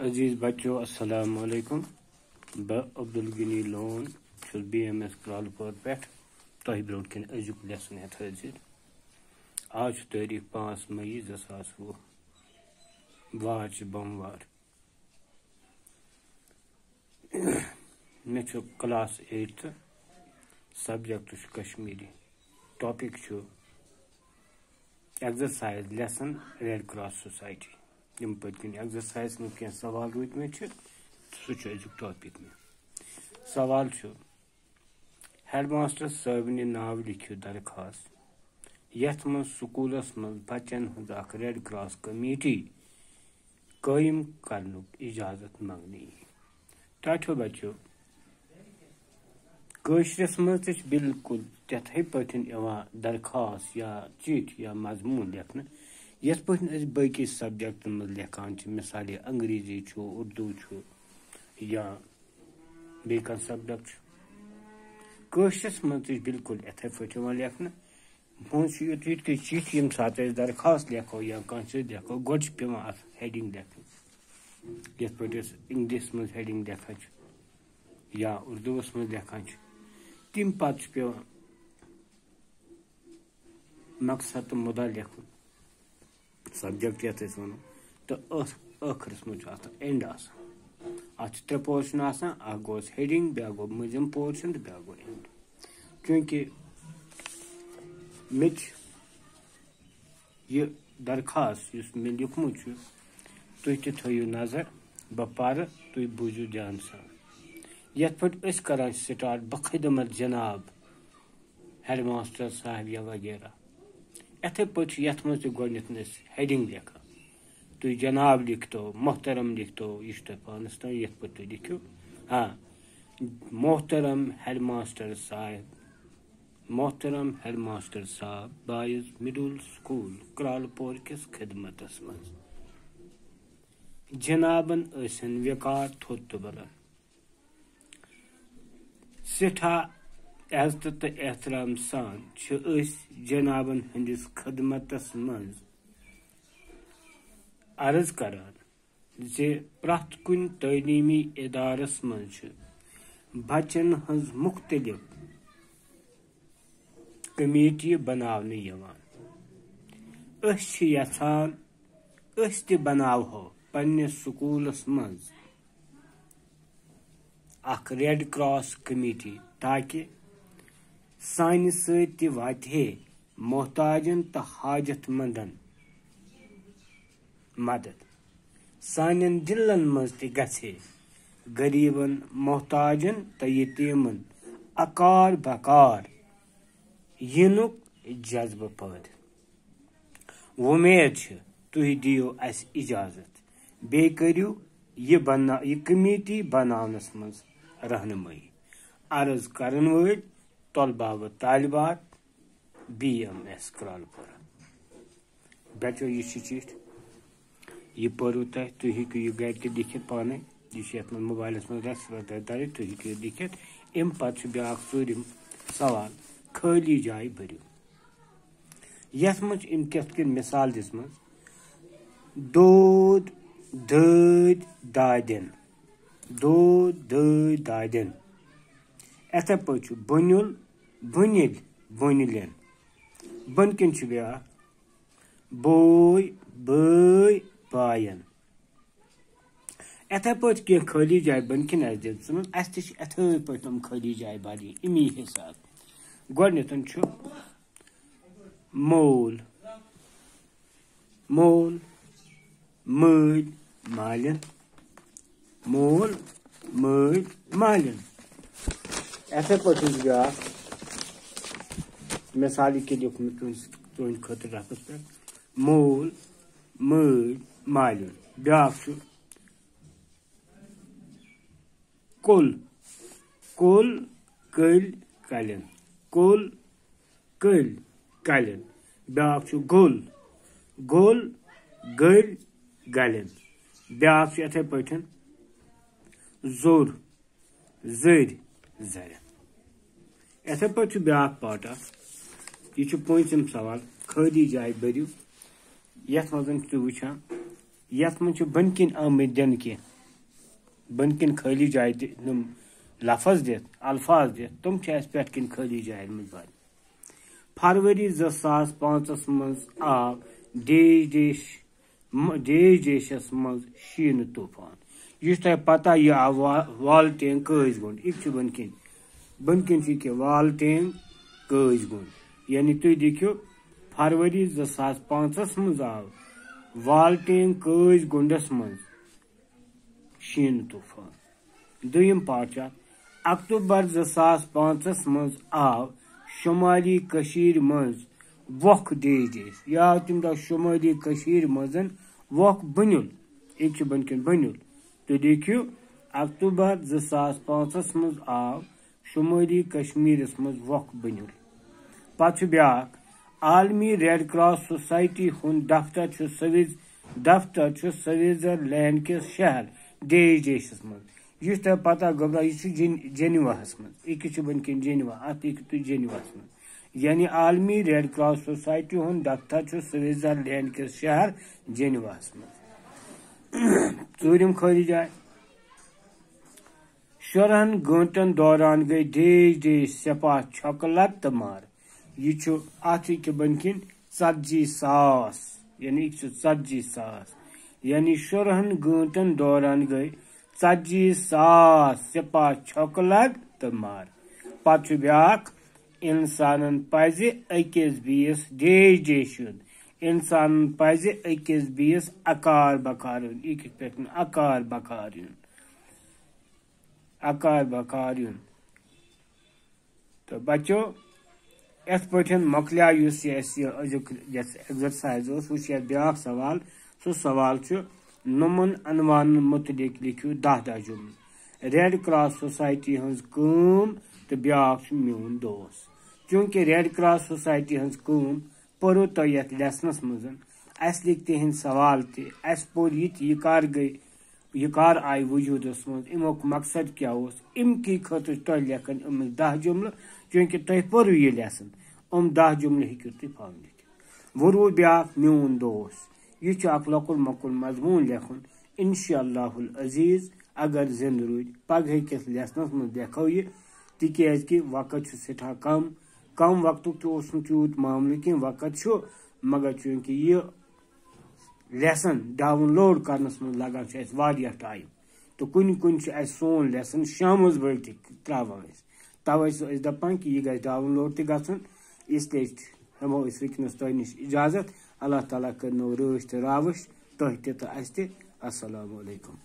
अजीज बच्चों अस्सलाम वालेकुम। ब अब्दुल गनी लोन BMS क्रॉलपुर पे तह ब्रो कन अजुक लेसन हेत हाजिर। आज तारीख 5 मई 2020 वार बमवार। मे class 8 subject Kashmiri. Topic exercise lesson red cross society. यम पत्किन एक्सरसाइज में क्या सवाल रूदमे सह टॉपिक में सवाल हेडमास्टर साहबनि नाव लिखियो दरखास्त यथ मज स्कूलस मज बच्चन हज रेड क्रॉस कमेटी कायम करनुक इजाजत मंगनी। ताठो बच्चो कशरस मज बिल्कुल तथे पठन दरखास्त या चिठ या मजमून लिखन यथ पे बाकी सब्जेक्ट मज लिखान मिसाल अंग्रेजी उर्दू या बे सब्जेक्ट कशरस मज बिल्कुल इथे पे लिखन। यूथ चिठ यम सात दरखास्त लिखो या कह लिखो गोड पे हेडिंग लिखन यथ पे इंग्लिश मज हेडिंग लिखान या उर्दूस मज लिखान तम पे पे मकसद तो मुदा लिखन सब्जेक्ट ये वो तो आखिरस मज एंड त्रे पोर्शन गो हेडिंग ब्या गो मजम पोर्शन तो ब्या गो एंड। चूंकि मे यह दरखास्त मे लिखमुत तुम थो नजर बह पर तुम बूझू ध्यान सान यथ पे करान स्टार्ट बखदमत जनाब हेडमास्टर साहब या वगैरह इथे पे यथ मज हेडिंग लिखा तुम जनाब लिख तो मोहतरम लिख तो यह पानस तान यथ पे तुम लिखो हाँ मोहतरम हेडमास्टर साहब बॉयज मिडिल स्कूल क्रॉलपुर किस खिदमतस मज जनाबन ऐसन वकार थोत तो बलन सेठा इज्जत तो एहतराम सान जनाबन हंदिस खिदमतस मज अर्ज करान जे प्रथ कुन तलीमी इदारस मज बच्चन हज मुख्तलिफ कमेटी बनावने यवान यछान ते बनावहो पन्ने स्कूलस मज अख रेड क्रॉस कमेटी ताकि सानि सत्य वाते मोहताजन तो हाजतमंदन मदद सानन दिलन मज गे गरीबन मोहताजन तो यतीमन अकार बकार यिनुक जज्ब पैद। उम्मीद तुह दियो अस इजाजत बे करियो यह कमेटी बनावनस मज रहनुमाई। अर्ज करन वल तलबा व तालिबात BMS क्रॉलपुर। बच्चों यह चिठ यह पढ़ो तुम हेकु यह गर लिखित पाने यह मोबाइलस मज तुम हेकु लिखित। अम पे ब्या चूरिम सवाल खाली जाय भरियो यथ मज मिसाल दिसमज दोद दद दादन इथे पे बुनुल बुनिल बुनिलन बन कन ब्या बोय बय बायन इथे पे कह खाली जाय बन कन अस इथे पे खाली जाय बारी इमी हिसाब गोडन मोल मोल मल मालन मोल मल मालन इथे पे ब्या मिसाल के लिखमुत तुंद खतर रफस पे मोल मल मालन ब्या कुल कुल कल कलन कुल कल कलन ब्या गोल गोल गल गलन ब्या इथे पे जोर जर जर इथे पे ब्या पार्ट यह 5th सवाल खाली जाय भरियो यथ मज तुम वुचान यथ मन बन किन आमद दिन कह बन किन खाली जाय लफज दित अल्फाज दित तुम पे किन खाली जाय बन फरवरी 2005 मज आव देशस मज शीन तूफान यह तुम पता यह आव वालटेन कज गुंड यह बन किन वालटेन कज गुंड यानी तुम देखो फरवरी 2005 मज आव वालटेन कज गुंडस मज शीन तूफान दुयम पार्ट अक्टूबर 2005 मज आव शुमाली कशीर मज वख देश या तम दह शुमाली कशीर मजन वख बनुल एक बन किन बनुल तो देखियो अक्टूबर 2005 मज आव शुमाली कश्मीरस मज वख बनुल पत ब्या आलमी रेड क्रॉस सोसाइटी हुन दफ्तर स्विट्जरलैंड के शहर देशस मज यह तुम पता गोबरा यह जेनीवाहस मज यह बन किन जेनीवा अत तुम जेनीवाहस मज यानी आलमी रेड क्रॉस सोसाइटी हुन दफ्तर स्विट्जरलैंड के शहर जेनीवाहस मज चूरिम खाली जाए 14 घंटन दौरान गई देश सपा छकलत मार यह अत बन किन 40,000 यानी 40,000 यानी 14 घंटन दौरान गई 40,000 सपा छकलत मार पत ब्या इंसान पज अकिस बीस देश इंसान पज अकिस बीस अकार बकार पे अकार बकार तो बच्चों यथ पे मकलिया एक्सरसाइज वह ब्या सवाल सो सवाल नुमन अनवान मुतलिक लिखियो 10 जुमल रेड क्रॉस सोसाइटी हज कम तो ब्या मोन दोस्त चूंकि रेड क्रॉस सोसाइटी हज कम परो तो ये लेसनस मज अस लिख तिहंद सवाल तस पोर यह कर आई वजूदस मज अमुक मकसद क्या अमकी खतर तुम लेखन 10 जुमल चूंकि तुम पो यह लेसन 10 जुमल हेकू तुम फल लिख वो रू ब्या मोन दोस्त यह अक लकुल मकुल मजमून लेखन इंशाअल्लाहुल अजीज अगर जिंद रूद पगह किस लेसनस मज देखो यह तिक वक़्त सठा कम वक्त तूत मामले कह वक़्त मगर चूंकि यह लेसन डाउनलोड करनस मज लगान टाइम तो कुन सोन लेसन शाम बड़ त्रावान तवे दपान कि यह गज डाउनलोड तन इसलिए हमो वनस तुह नश इजाजत अल्लाह ताला कर राश तो रावश तुह तो अस्सलामु अलैकुम।